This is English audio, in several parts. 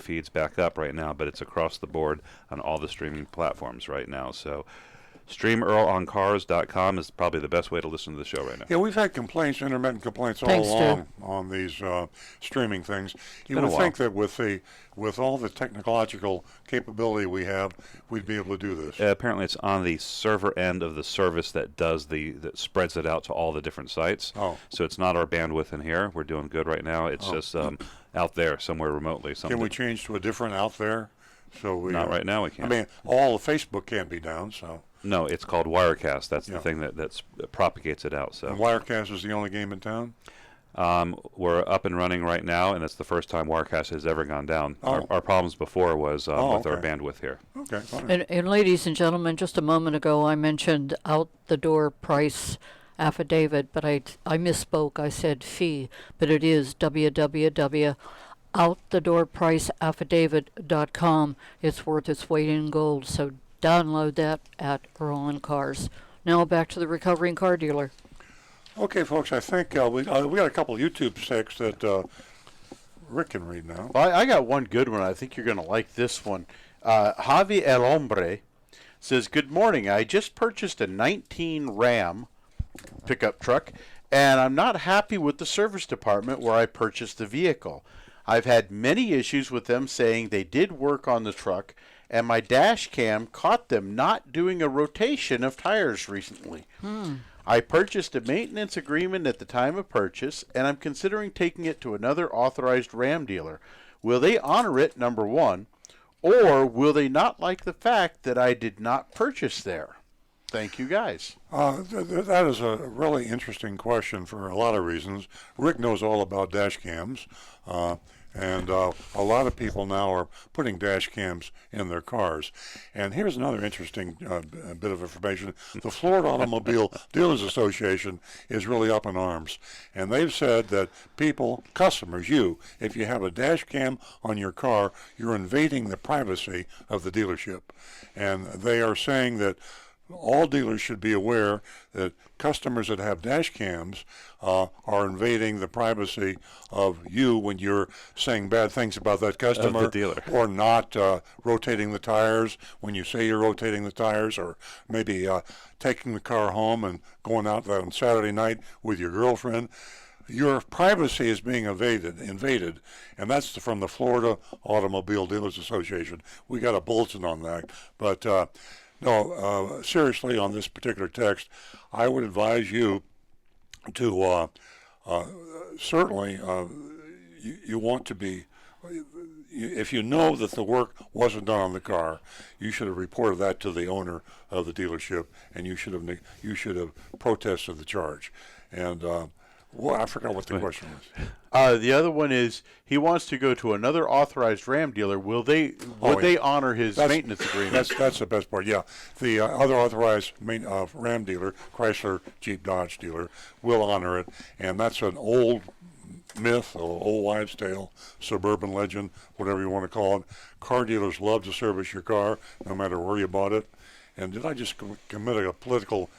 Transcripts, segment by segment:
feeds back up right now, but it's across the board on all the streaming platforms right now. So StreamEarlOnCars.com is probably the best way to listen to the show right now. Yeah, we've had complaints, intermittent complaints all Thanks, along on these streaming things. You would think that with all the technological capability we have, we'd be able to do this. Apparently, it's on the server end of the service that that spreads it out to all the different sites. Oh. So it's not our bandwidth in here. We're doing good right now. It's just out there somewhere remotely. Can we change to a different out there? So we not right now. We can't. I mean, all of Facebook can't be down, so. No, it's called Wirecast. That's the thing that propagates it out. So. And Wirecast is the only game in town? We're up and running right now, and it's the first time Wirecast has ever gone down. Oh. Our problems before was with our bandwidth here. Okay, fine. And ladies and gentlemen, just a moment ago I mentioned out-the-door price affidavit, but I misspoke. I said fee, but it is www.outthedoorpriceaffidavit.com. It's worth its weight in gold, so download that at Earl on Cars. Now back to the recovering car dealer. Okay, folks, I think we got a couple of YouTube sticks that Rick can read now. Well, I got one good one. I think you're going to like this one. Javi El Hombre says, "Good morning. I just purchased a 19 Ram pickup truck, and I'm not happy with the service department where I purchased the vehicle. I've had many issues with them saying they did work on the truck, and my dash cam caught them not doing a rotation of tires recently. I purchased a maintenance agreement at the time of purchase, and I'm considering taking it to another authorized Ram dealer. Will they honor it, number one, or will they not like the fact that I did not purchase there? Thank you, guys." That is a really interesting question for a lot of reasons. Rick knows all about dash cams, and a lot of people now are putting dash cams in their cars. And here's another interesting bit of information. The Florida Automobile Dealers Association is really up in arms. And they've said that people, customers, if you have a dash cam on your car, you're invading the privacy of the dealership. And they are saying that all dealers should be aware that customers that have dash cams are invading the privacy of you when you're saying bad things about that customer, of the dealer, or not rotating the tires when you say you're rotating the tires, or maybe taking the car home and going out on Saturday night with your girlfriend. Your privacy is being invaded, and that's from the Florida Automobile Dealers Association. We got a bulletin on that, but no, seriously, on this particular text, I would advise you to certainly you want to be, if you know that the work wasn't done on the car, you should have reported that to the owner of the dealership, and you should have protested the charge. And well, I forgot what the question was. The other one is he wants to go to another authorized Ram dealer. Would they honor his maintenance agreement? That's the best part. Yeah, the other authorized Ram dealer, Chrysler Jeep Dodge dealer, will honor it, and that's an old myth, or old wives' tale, suburban legend, whatever you want to call it. Car dealers love to service your car, no matter where you bought it. And did I just commit a political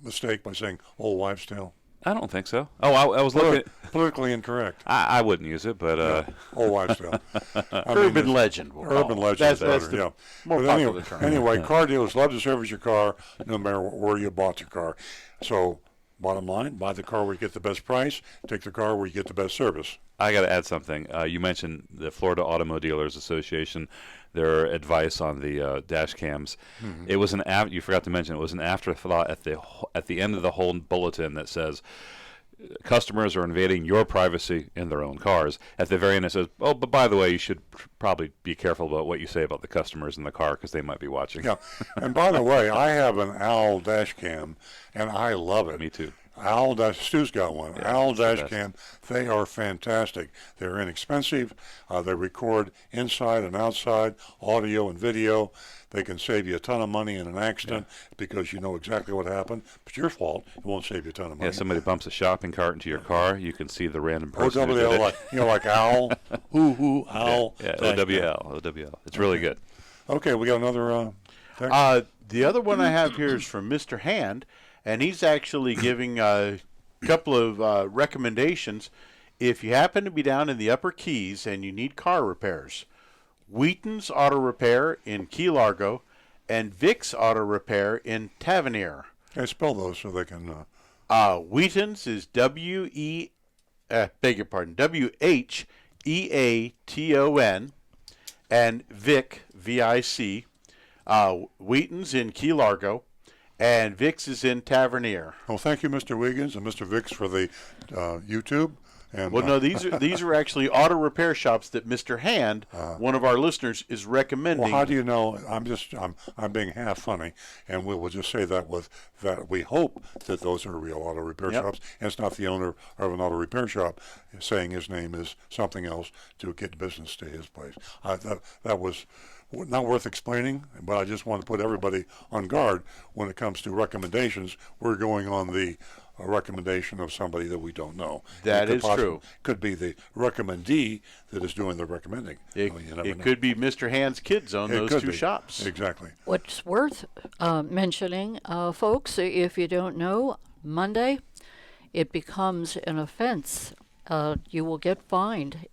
mistake by saying old wives' tale? I don't think so. Oh, I was looking at politically incorrect. I wouldn't use it, but old wives' tale. Urban legend. Urban legend. That's the more but popular term. Anyway, car dealers love to service your car, no matter where you bought your car. So, bottom line, buy the car where you get the best price. Take the car where you get the best service. I got to add something. You mentioned the Florida Automobile Dealers Association, their advice on the dash cams. Mm-hmm. It was you forgot to mention, it was an afterthought at the end of the whole bulletin that says, customers are invading your privacy in their own cars. At the very end it says, oh, but by the way, you should probably be careful about what you say about the customers in the car because they might be watching. Yeah, and by the way, I have an Owl dash cam, and I love it. Me too. Stu's got one. Yeah, Owl dash cam. They are fantastic. They're inexpensive. They record inside and outside, audio and video. They can save you a ton of money in an accident because you know exactly what happened. But it's your fault. It won't save you a ton of money. Yeah, somebody bumps a shopping cart into your car. You can see the random person. OWL, like Owl. Owl. Yeah, OWL. It's really good. Okay, we got another text? The other one I have here is from Mr. Hand, and he's actually giving a couple of recommendations. if you happen to be down in the Upper Keys and you need car repairs, Wheaton's Auto Repair in Key Largo and Vic's Auto Repair in Tavernier. Hey, spell those so they can. Wheaton's is beg your pardon, Wheaton, and Vic, V-I-C. Wheaton's in Key Largo, and Vic's is in Tavernier. Well, thank you, Mr. Wiggins and Mr. Vicks, for the YouTube. And, Well, no, these are actually auto repair shops that Mr. Hand, one of our listeners, is recommending. Well, how do you know? I'm being half funny, and we'll just say that with that we hope that those are real auto repair shops, and it's not the owner of an auto repair shop saying his name is something else to get business to his place. That was not worth explaining, but I just want to put everybody on guard when it comes to recommendations. We're going on the recommendation of somebody that we don't know. That is true. Could be the recommendee that is doing the recommending. It could be Mr. Hand's kids own those two shops. Exactly. What's worth mentioning, folks, if you don't know, Monday it becomes an offense. You will get fined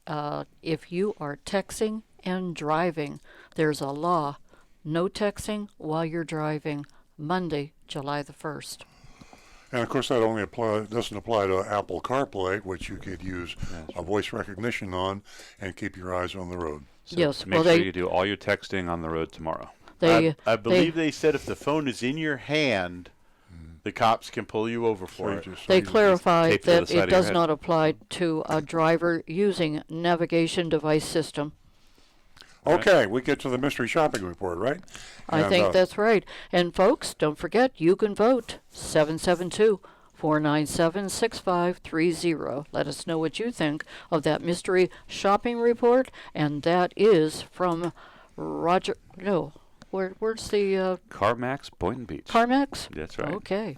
if you are texting and driving. There's a law. No texting while you're driving. Monday, July the 1st. And of course, that only doesn't apply to Apple CarPlay, which you could use a voice recognition on and keep your eyes on the road. So yes, make sure you do all your texting on the road tomorrow. I believe they said if the phone is in your hand, the cops can pull you over for it. They clarified Tape to the that side it of your does head. not apply to a driver using navigation device system. Okay, we get to the mystery shopping report, right? I think that's right. And folks, don't forget, you can vote 772-497-6530. Let us know what you think of that mystery shopping report. And that is from Roger. No, where's the CarMax, Boynton Beach. CarMax? That's right. Okay.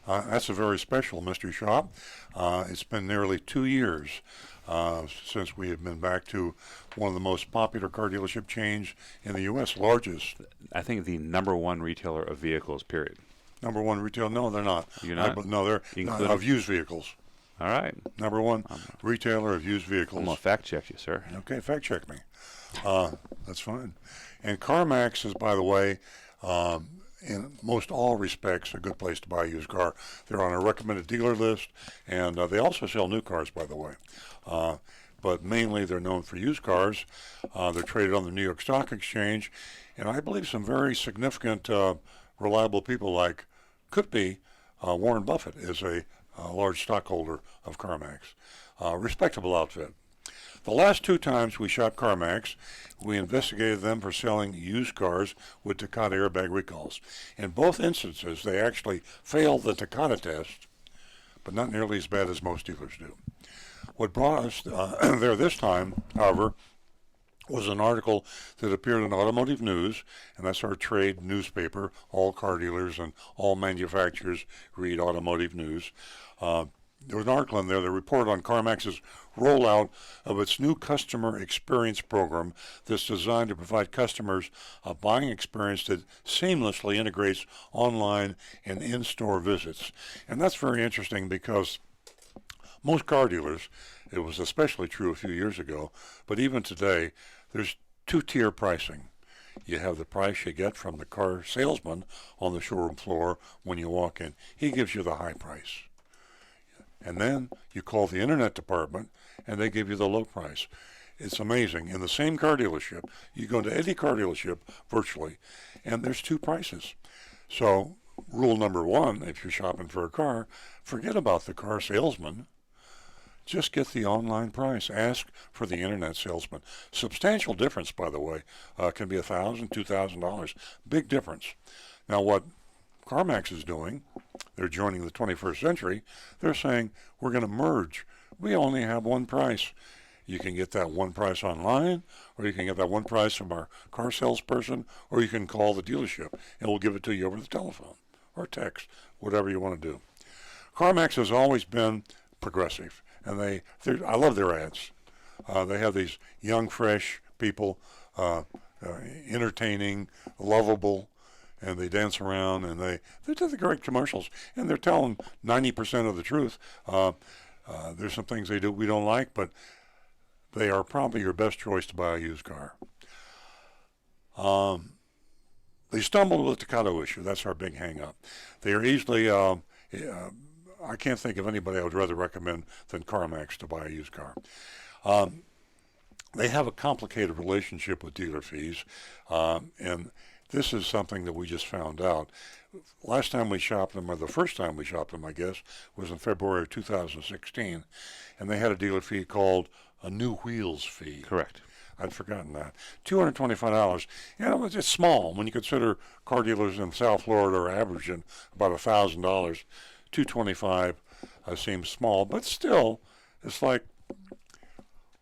That's a very special mystery shop. It's been nearly 2 years since we have been back to one of the most popular car dealership chains in the U.S., largest. I think the #1 retailer of vehicles, period. Number one retail? No, they're not. You're not? No, they're of used vehicles. All right. Number one retailer of used vehicles. I'm going to fact check you, sir. Okay, fact check me. That's fine. And CarMax is, by the way, in most all respects, a good place to buy a used car. They're on a recommended dealer list, and they also sell new cars, by the way. But mainly they're known for used cars. They're traded on the New York Stock Exchange, and I believe some very significant, reliable people could be Warren Buffett is a large stockholder of CarMax. Respectable outfit. The last 2 times we shot CarMax, we investigated them for selling used cars with Takata airbag recalls. In both instances, they actually failed the Takata test, but not nearly as bad as most dealers do. What brought us there this time, however, was an article that appeared in Automotive News, and that's our trade newspaper. All car dealers and all manufacturers read Automotive News. There was an article in there that reported on CarMax's rollout of its new customer experience program that's designed to provide customers a buying experience that seamlessly integrates online and in-store visits. And that's very interesting because most car dealers, it was especially true a few years ago, but even today, there's 2-tier pricing. You have the price you get from the car salesman on the showroom floor when you walk in. He gives you the high price. And then you call the internet department, and they give you the low price. It's amazing. In the same car dealership, you go to any car dealership virtually, and there's 2 prices. So rule number 1, if you're shopping for a car, forget about the car salesman. Just get the online price. Ask for the internet salesman. Substantial difference, by the way. Can be $1,000, $2,000. Big difference. Now, what CarMax is doing, they're joining the 21st century. They're saying, we're going to merge. We only have one price. You can get that one price online, or you can get that one price from our car salesperson, or you can call the dealership, and we'll give it to you over the telephone or text, whatever you want to do. CarMax has always been progressive, and I love their ads. They have these young, fresh people, entertaining, lovable, and they dance around, and they do the great commercials, and they're telling 90% of the truth. There's some things they do we don't like, but they are probably your best choice to buy a used car. They stumbled with the Takato issue. That's our big hang-up. They are easily, I can't think of anybody I would rather recommend than CarMax to buy a used car. They have a complicated relationship with dealer fees, and this is something that we just found out. Last time we shopped them, or the first time we shopped them, I guess, was in February of 2016, and they had a dealer fee called a new wheels fee. Correct. I'd forgotten that. $225. You know, it's small when you consider car dealers in South Florida are averaging about $1,000. $225 seems small, but still, it's like,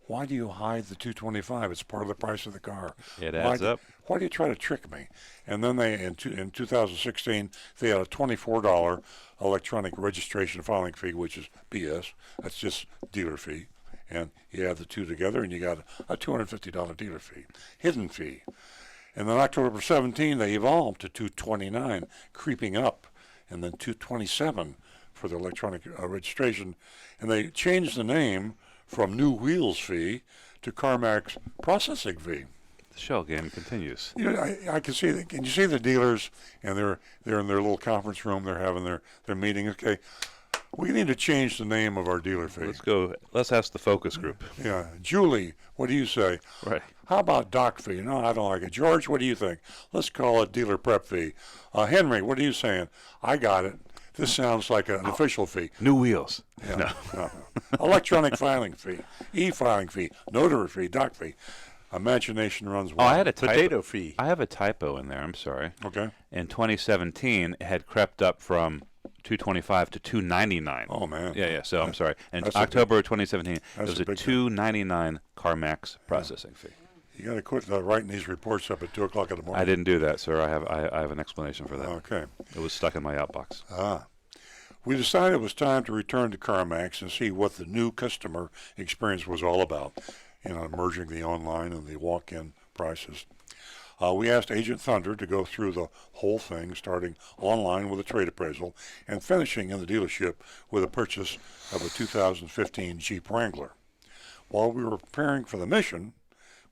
why do you hide the $225? It's part of the price of the car. It adds up. Why do you try to trick me? And then they, in 2016, they had a $24 electronic registration filing fee, which is BS. That's just dealer fee. And you add the two together, and you got a $250 dealer fee, hidden fee. And then October 17, they evolved to $229, creeping up, and then $227 for the electronic registration. And they changed the name from new wheels fee to CarMax processing fee. The shell game continues. You know, I can see. Can you see the dealers? And they're in their little conference room. They're having their meeting. Okay, we need to change the name of our dealer fee. Let's go. Let's ask the focus group. Yeah, Julie, what do you say? Right. How about doc fee? No, I don't like it. George, what do you think? Let's call it dealer prep fee. Henry, what are you saying? I got it. This sounds like an official fee. New wheels. Yeah, no. Electronic filing fee, e-filing fee, notary fee, doc fee. Imagination runs wild. Oh, I had a Potato fee. I have a typo in there. I'm sorry. Okay. In 2017, it had crept up from 225 to 299. Oh man. Yeah. So I'm sorry. In that's October of 2017, it that's was a a big thing. 299 CarMax processing fee. You got to quit writing these reports up at 2:00 in the morning. I didn't do that, sir. I have an explanation for that. Okay. It was stuck in my outbox. We decided it was time to return to CarMax and see what the new customer experience was all about, merging the online and the walk-in prices. We asked Agent Thunder to go through the whole thing, starting online with a trade appraisal and finishing in the dealership with a purchase of a 2015 Jeep Wrangler. While we were preparing for the mission,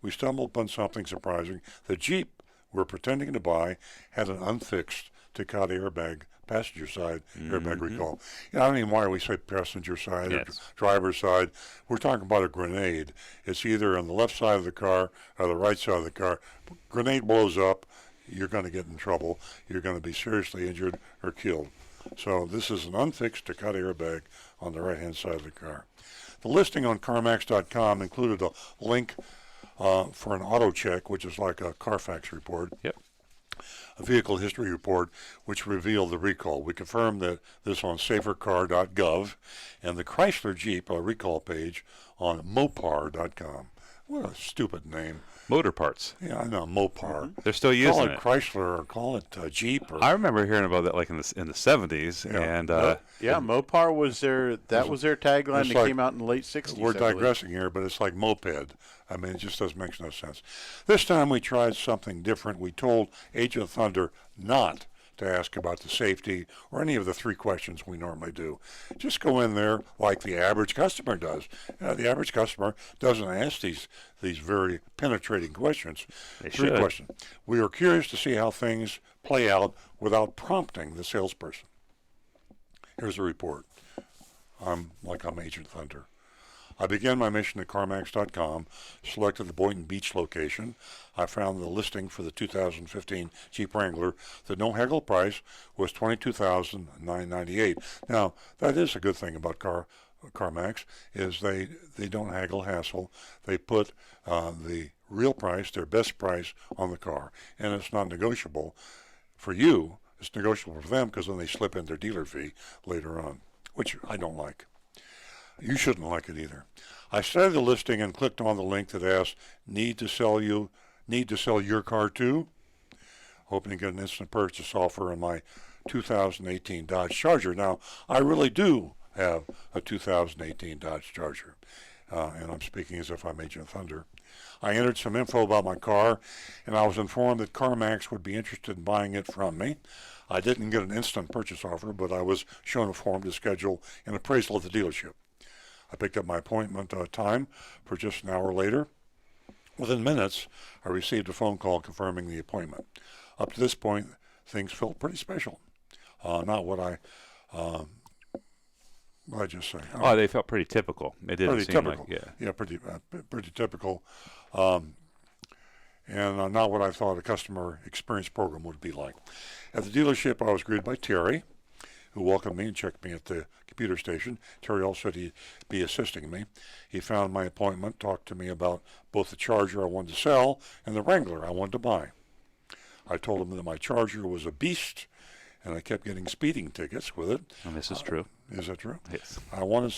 we stumbled upon something surprising. The Jeep we're pretending to buy had an unfixed Takata airbag, passenger side airbag recall. I don't even why we say passenger side or driver's side. We're talking about a grenade. It's either on the left side of the car or the right side of the car. Grenade blows up, you're going to get in trouble. You're going to be seriously injured or killed. So this is an unfixed Takata airbag on the right-hand side of the car. The listing on CarMax.com included a link for an auto check, which is like a Carfax report. Yep. A vehicle history report, which revealed the recall. We confirmed that this on safercar.gov and the Chrysler Jeep recall page on mopar.com. What a stupid name. Motor parts. Yeah, I know, Mopar. They're still Call using it it. Chrysler or call it Jeep. Or, I remember hearing about that like in the 70s, Yeah. and Yeah, Mopar was their tagline it's that like- came out in the late 60s. we're I believe. digressing here, but it's like moped. I mean, it just doesn't make no sense. This time we tried something different. We told Agent Thunder not to ask about the safety or any of the three questions we normally do. Just go in there like the average customer does. The average customer doesn't ask these very penetrating questions. They Three should. questions. We are curious to see how things play out without prompting the salesperson. Here's the report. I'm Agent Thunder. I began my mission at CarMax.com, selected the Boynton Beach location. I found the listing for the 2015 Jeep Wrangler. The no haggle price was $22,998. Now, that is a good thing about CarMax, is they don't haggle hassle. They put the real price, their best price, on the car, and it's not negotiable. For you, it's negotiable for them because then they slip in their dealer fee later on, which I don't like. You shouldn't like it either. I started the listing and clicked on the link that asked, need to sell your car too? Hoping to get an instant purchase offer on my 2018 Dodge Charger. Now, I really do have a 2018 Dodge Charger, and I'm speaking as if I'm Agent Thunder. I entered some info about my car, and I was informed that CarMax would be interested in buying it from me. I didn't get an instant purchase offer, but I was shown a form to schedule an appraisal at the dealership. I picked up my appointment time for just an hour later. Within minutes, I received a phone call confirming the appointment. Up to this point, things felt pretty special. Not what I just say. Oh, they felt pretty typical. It didn't Pretty seem typical. like, yeah. Yeah, pretty typical. And not what I thought a customer experience program would be like. At the dealership, I was greeted by Terry, who welcomed me and checked me at the computer station. Terry also said he'd be assisting me. He found my appointment, talked to me about both the Charger I wanted to sell and the Wrangler I wanted to buy. I told him that my Charger was a beast, and I kept getting speeding tickets with it. And this is true. Is that true? Yes. I wanted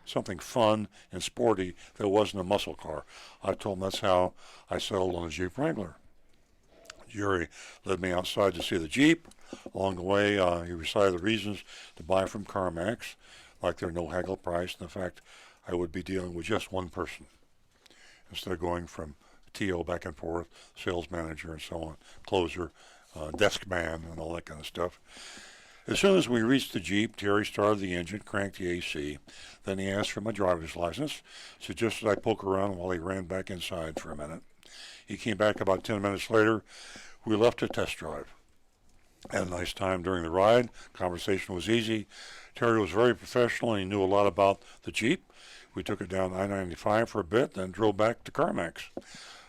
something fun and sporty that wasn't a muscle car. I told him that's how I settled on a Jeep Wrangler. Jerry led me outside to see the Jeep. Along the way, he recited the reasons to buy from CarMax, like their no haggle price and the fact I would be dealing with just one person instead of going from TO back and forth, sales manager and so on, closer, desk man and all that kind of stuff. As soon as we reached the Jeep, Terry started the engine, cranked the AC. Then he asked for my driver's license, suggested I poke around while he ran back inside for a minute. He came back about 10 minutes later. We left to test drive. Had a nice time during the ride. Conversation was easy. Terry was very professional and he knew a lot about the Jeep. We took it down I-95 for a bit, then drove back to CarMax.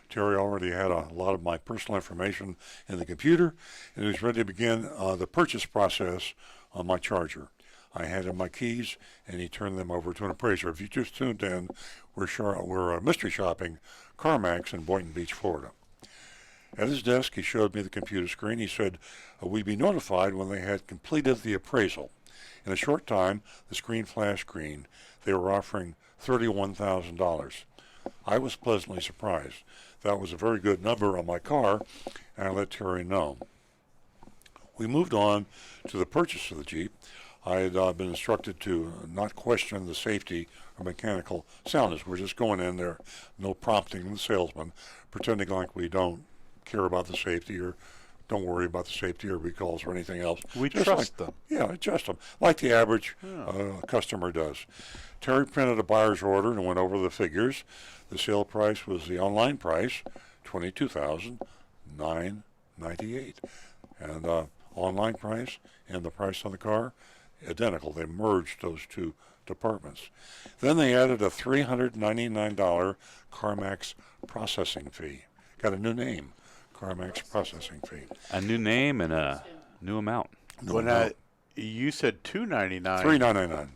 Terry already had a lot of my personal information in the computer, and he was ready to begin the purchase process on my Charger. I handed him my keys, and he turned them over to an appraiser. If you just tuned in, we're mystery shopping CarMax in Boynton Beach, Florida. At his desk, he showed me the computer screen. He said we'd be notified when they had completed the appraisal. In a short time, the screen flashed green. They were offering $31,000. I was pleasantly surprised. That was a very good number on my car, and I let Terry know. We moved on to the purchase of the Jeep. I had been instructed to not question the safety or mechanical soundness. We're just going in there, no prompting the salesman, pretending like we don't care about the safety or don't worry about the safety or recalls or anything else. We Just trust them. Yeah, trust them, like the average customer does. Terry printed a buyer's order and went over the figures. The sale price was the online price, $22,998, and online price and the price on the car, identical. They merged those two departments. Then they added a $399 CarMax processing fee. Got a new name, CarMax processing fee. A new name and a new amount. You said $299. $399.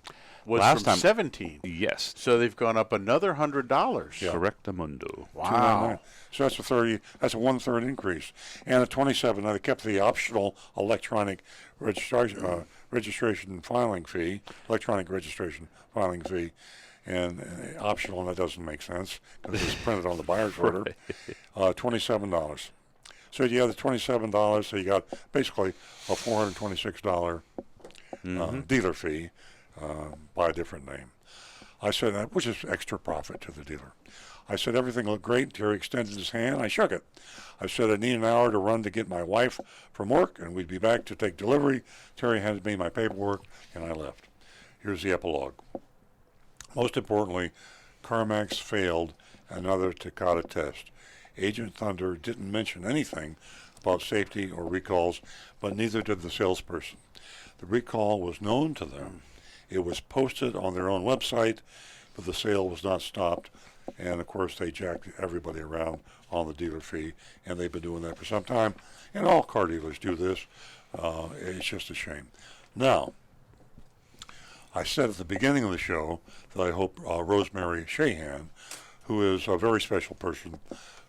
Was Last from time- 17. Yes. So they've gone up another $100. Yeah. Correctamundo. Wow. So that's a 1/3 increase, and a 27. Now they kept the optional electronic registration filing fee, and optional, and that doesn't make sense because it's printed on the buyer's order. $27. So you have the $27, so you got basically a $426 dealer fee by a different name. I said that, which is extra profit to the dealer. I said everything looked great. Terry extended his hand. I shook it. I said I need an hour to run to get my wife from work, and we'd be back to take delivery. Terry handed me my paperwork, and I left. Here's the epilogue. Most importantly, CarMax failed another Takata test. Agent Thunder didn't mention anything about safety or recalls, but neither did the salesperson. The recall was known to them. It was posted on their own website, but the sale was not stopped. And, of course, they jacked everybody around on the dealer fee, and they've been doing that for some time. And all car dealers do this. It's just a shame. Now, I said at the beginning of the show that I hope Rosemary Shahan, who is a very special person,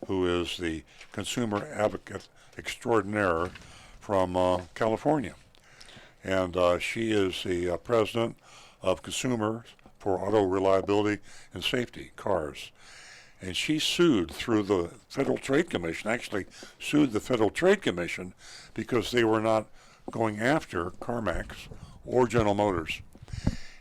who is the consumer advocate extraordinaire from California. And she is the president of Consumers for Auto Reliability and Safety, CARS. And she sued through the Federal Trade Commission, actually sued the Federal Trade Commission because they were not going after CarMax or General Motors.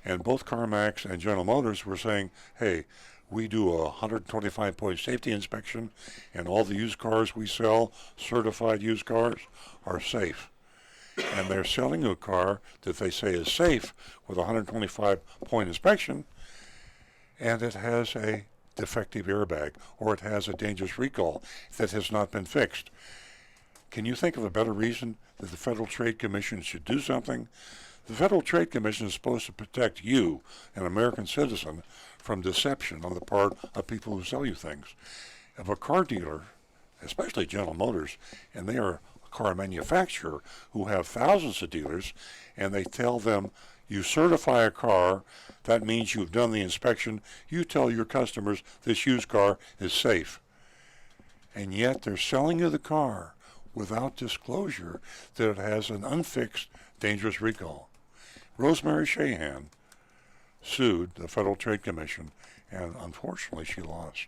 And both CarMax and General Motors were saying, hey, we do a 125-point safety inspection, and all the used cars we sell, certified used cars, are safe. And they're selling a car that they say is safe with a 125-point inspection, and it has a defective airbag or it has a dangerous recall that has not been fixed. Can you think of a better reason that the Federal Trade Commission should do something? The Federal Trade Commission is supposed to protect you, an American citizen, from deception on the part of people who sell you things. If a car dealer, especially General Motors, and they are a car manufacturer who have thousands of dealers, and they tell them, you certify a car, that means you've done the inspection, you tell your customers this used car is safe. And yet they're selling you the car without disclosure that it has an unfixed dangerous recall. Rosemary Shahan sued the Federal Trade Commission, and unfortunately she lost.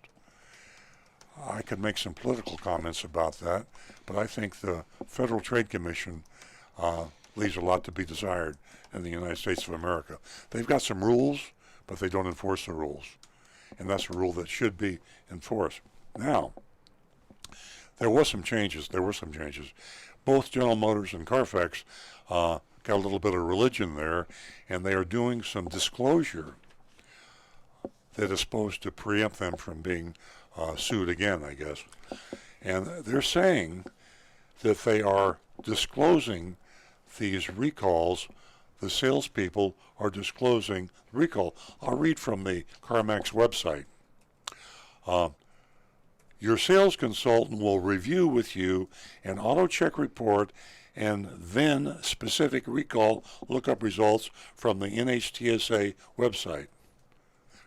I could make some political comments about that, but I think the Federal Trade Commission leaves a lot to be desired in the United States of America. They've got some rules, but they don't enforce the rules. And that's a rule that should be enforced. Now, there were some changes. Both General Motors and Carfax got a little bit of religion there, and they are doing some disclosure that is supposed to preempt them from being sued again, I guess. And they're saying that they are disclosing these recalls. The salespeople are disclosing the recall. I'll read from the CarMax website. Your sales consultant will review with you an auto-check report and then specific recall lookup results from the NHTSA website.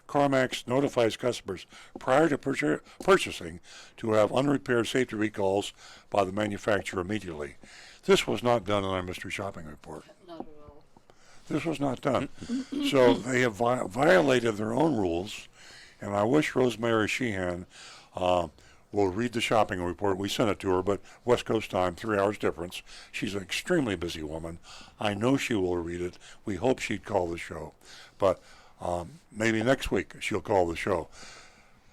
CarMax notifies customers prior to purchasing to have unrepaired safety recalls by the manufacturer immediately. This was not done in our mystery shopping report. Not at all. This was not done. So they have violated their own rules, and I wish Rosemary Sheehan will read the shopping report. We sent it to her, but West Coast time, 3 hours difference. She's an extremely busy woman. I know she will read it. We hope she'd call the show. But maybe next week she'll call the show.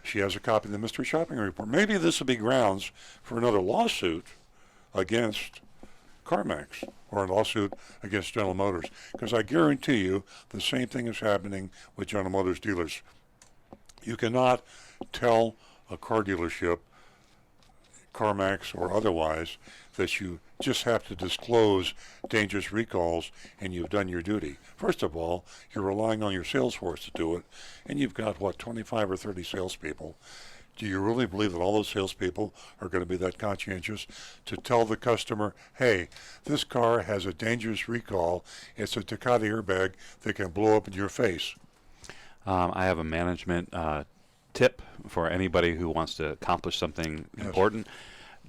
She has a copy of the mystery shopping report. Maybe this will be grounds for another lawsuit against CarMax or a lawsuit against General Motors. Because I guarantee you the same thing is happening with General Motors dealers. You cannot tell a car dealership, CarMax or otherwise, that you just have to disclose dangerous recalls and you've done your duty. First of all, you're relying on your sales force to do it, and you've got, 25 or 30 salespeople. Do you really believe that all those salespeople are going to be that conscientious to tell the customer, hey, this car has a dangerous recall, it's a Takata airbag that can blow up in your face? I have a management tip for anybody who wants to accomplish something important.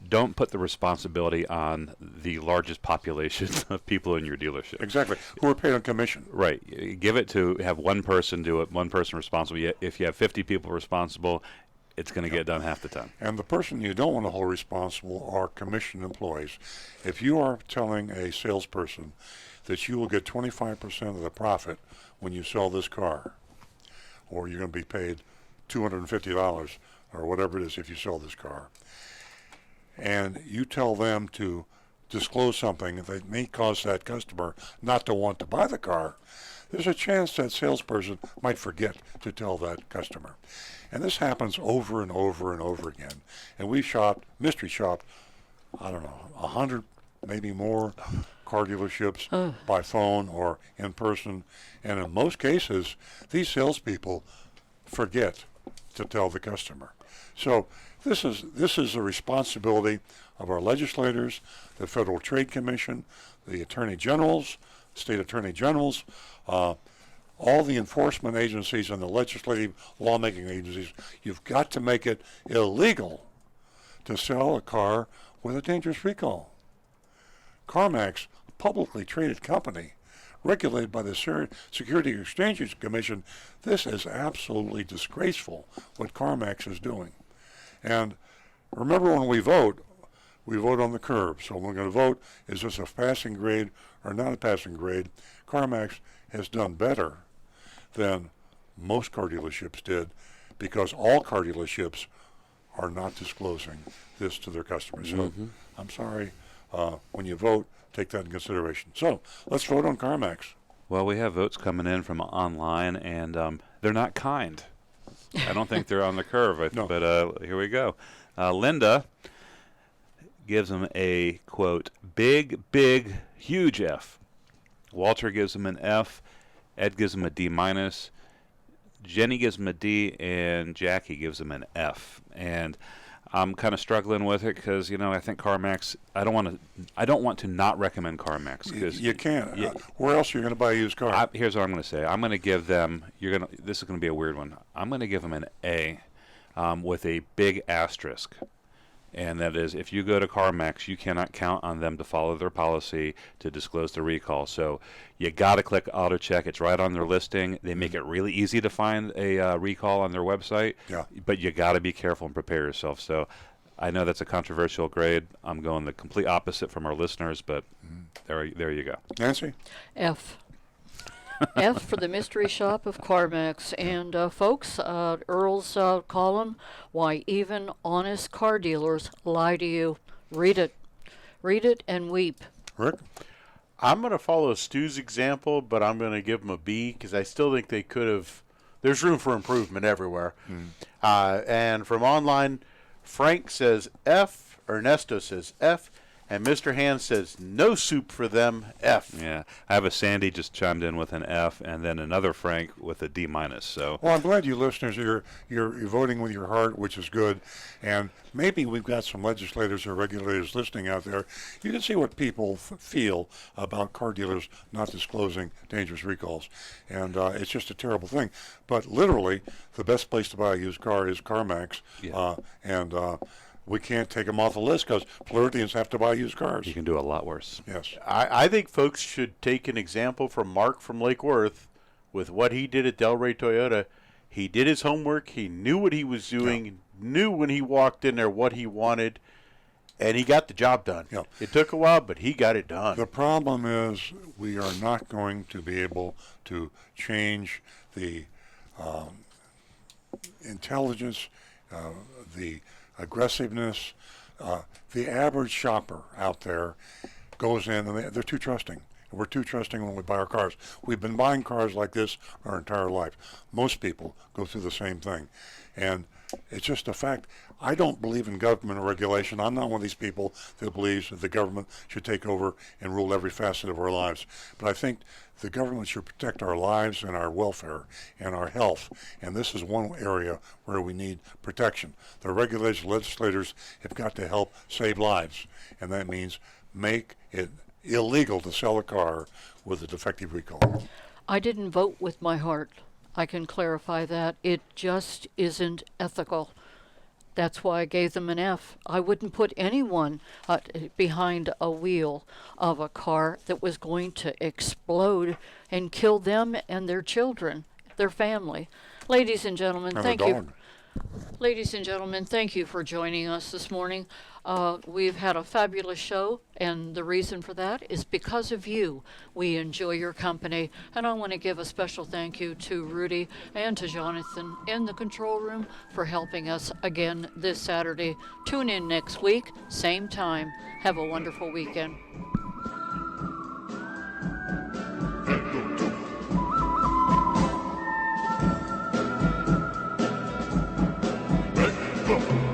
Don't put the responsibility on the largest population of people in your dealership. Exactly. Who are paid on commission. Right. Give it to have one person do it, one person responsible. If you have 50 people responsible, it's going to get done half the time. And the person you don't want to hold responsible are commission employees. If you are telling a salesperson that you will get 25% of the profit when you sell this car, or you're going to be paid $250 or whatever it is if you sell this car, and you tell them to disclose something that may cause that customer not to want to buy the car, there's a chance that salesperson might forget to tell that customer. And this happens over and over and over again. And we've mystery shopped, 100, maybe more car dealerships by phone or in person. And in most cases, these salespeople forget to tell the customer. So this is a responsibility of our legislators, the Federal Trade Commission, the attorney generals, state attorney generals, all the enforcement agencies and the legislative lawmaking agencies. You've got to make it illegal to sell a car with a dangerous recall. CarMax, a publicly traded company, regulated by the Security Exchange Commission, this is absolutely disgraceful what CarMax is doing. And remember, when we vote on the curve. So when we're going to vote, is this a passing grade or not a passing grade? CarMax has done better than most car dealerships did, because all car dealerships are not disclosing this to their customers. So I'm sorry, when you vote, take that in consideration. So let's vote on CarMax. Well, we have votes coming in from online, and they're not kind. I don't think they're on the curve. No. But here we go. Linda gives them a, quote, big, big, huge F. Walter gives them an F. Ed gives them a D minus. Jenny gives them a D, and Jackie gives them an F. And I'm kind of struggling with it because, you know, I think CarMax. I don't want to not recommend CarMax because You can't. Where else are you going to buy a used car? here's what I'm going to say. I'm going to give them. This is going to be a weird one. I'm going to give them an A, with a big asterisk. And that is, if you go to CarMax, you cannot count on them to follow their policy to disclose the recall. So you got to click auto check. It's right on their listing. They make it really easy to find a recall on their website. Yeah. But you got to be careful and prepare yourself. So I know that's a controversial grade. I'm going the complete opposite from our listeners, but there you go. Nancy? F. F for the mystery shop of CarMax. And folks, Earl's column, Why Even Honest Car Dealers Lie to You. Read it. Read it and weep. Rick? I'm going to follow Stu's example, but I'm going to give them a B because I still think they could have. There's room for improvement everywhere. And from online, Frank says F, Ernesto says F, and Mr. Hand says no soup for them, F. Yeah, I have a Sandy just chimed in with an F, and then another Frank with a D minus. So Well, I'm glad you listeners you're voting with your heart, which is good. And maybe we've got some legislators or regulators listening out there. You can see what people feel about car dealers not disclosing dangerous recalls, and it's just a terrible thing. But literally, the best place to buy a used car is CarMax, and we can't take them off the list because Floridians have to buy used cars. you can do a lot worse. Yes. I think folks should take an example from Mark from Lake Worth with what he did at Delray Toyota. He did his homework. He knew what he was doing, knew when he walked in there what he wanted, and he got the job done. Yeah. It took a while, but he got it done. The problem is we are not going to be able to change the intelligence, the aggressiveness. The average shopper out there goes in and they're too trusting. We're too trusting when we buy our cars. We've been buying cars like this our entire life. Most people go through the same thing. And it's just a fact. I don't believe in government regulation. I'm not one of these people that believes that the government should take over and rule every facet of our lives. But I think the government should protect our lives and our welfare and our health. And this is one area where we need protection. The regulators, legislators have got to help save lives. And that means make it illegal to sell a car with a defective recall. I didn't vote with my heart. I can clarify that. It just isn't ethical. That's why I gave them an F. I wouldn't put anyone behind a wheel of a car that was going to explode and kill them and their children, their family. Ladies and gentlemen, And thank a you. dog. Ladies and gentlemen, thank you for joining us this morning. We've had a fabulous show, and the reason for that is because of you. We enjoy your company, and I want to give a special thank you to Rudy and to Jonathan in the control room for helping us again this Saturday. Tune in next week, same time. Have a wonderful weekend. Hey, look.